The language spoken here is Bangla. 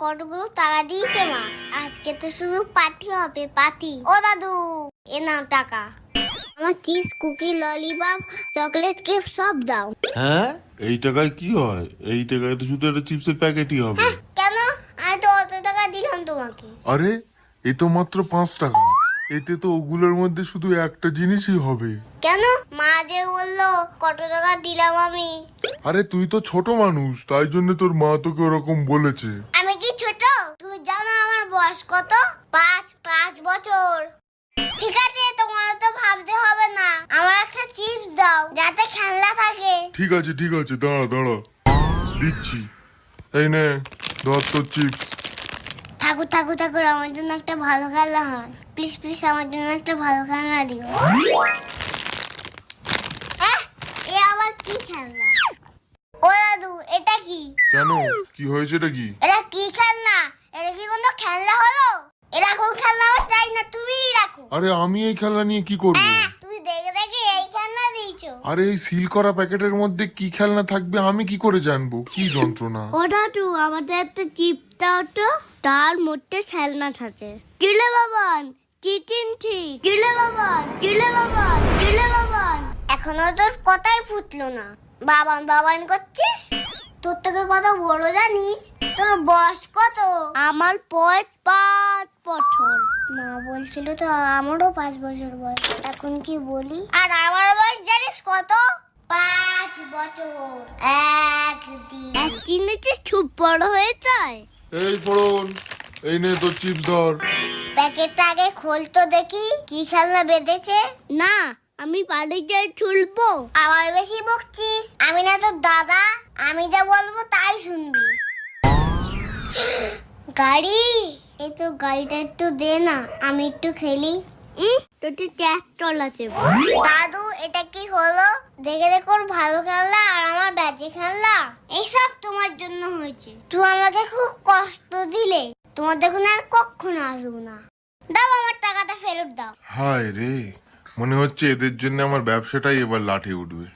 কতগুলো টাকা দিয়েছে মা। আজকে তো শুধু পার্টি হবে, পার্টি। ও দাদু, এ নাও টাকা। আমার chips, cookie, lollipop, chocolate cake সব দাও। হ্যাঁ, এই টাকায় কি হয়? এই টাকায় তো শুধু একটা চিপসের প্যাকেটই হবে। কেন? আমি তো অত টাকা দিলাম তোমাকে। আরে এ তো মাত্র 5 টাকা, এতে তো ওগুলোর মধ্যে শুধু একটা জিনিসই হবে। কেন? মা যে বললো কত টাকা দিলাম আমি। আরে তুই তো ছোট মানুষ, তাই জন্য তোর মা তোকে ওরকম বলেছে। আমি কি ছোট? তুমি জানো আমার বয়স কত? 5 বছর। ঠিক আছে, তোমার তো ভাবতে হবে না। আমার একটা চিপস দাও যাতে খেলনা থাকে। ঠিক আছে দাঁড়া দিচ্ছি। এই নে ধর তোর চিপস। ঠাকুর আমার জন্য একটা ভালো খেলনা হয়। প্লিজ আমার জন্য একটা ভালো খেলনা দিও। এ আবার কি খেলনা? ও দাদু, এটা কি? কেন, কি হয়েছে এটা কি? এটা কি খেলনা? এটা কি কোনো খেলনা হলো? এরকম খেলনা আমার চাই না, তুমিই রাখো। আরে আমি এই খেলনা নিয়ে কি করব? তুমি দেখে এই খেলনা দিয়েছো। আরে এই সিল করা প্যাকেটের মধ্যে কি খেলনা থাকবে আমি কি করে জানবো? কি যন্ত্রণা। ও দাদু, আমাদের একটা চিপ দাও তো, তার মধ্যে খেলনা থাকে। কিলে বাবান, চিচিনছি, কিলে বাবান। এখনো তোর কথাই ফুটলো না। বাবান করছিস? তোর থেকে কত বড় জানিস? তোর বয়স কত? আমার বয়স 5 বছর। মা বলছিল তো আমারও 5 বছর বয়স। এখন কি বলি? আর আমার বয়স জানিস কত? 5 বছর। একদিনে খুব বড় হয়ে যায়। এই ফোড়ন, এই নে তোর চিপস ধর। প্যাকেটটা আগে খোল তো দেখি, কি খেলনা বেঁধেছে। না, আমি বাড়ি গিয়ে খুলবো। আবার বেশি বকছিস। আমি না তোর দাদা, আমি যা বলবো তাই শুনবি। গাড়ি, এই তো গাড়িটা একটু দে না, আমি একটু খেলি। তোর ট্র্যাক্টর আছে। দাদু, এটা কি হলো? দেখে ওর ভালো খেলনা আর আমার ব্যাজে খেলনা। এইসব তোমার জন্য হয়েছে। তুমি আমাকে খুব কষ্ট দিলে। তোমার দেখুন আর কখনো আসবো না। দাও আমার টাকাটা ফেরত দাও। হায় রে, মনে হচ্ছে এদের জন্য আমার ব্যবসাটাই এবার লাঠে উঠবে।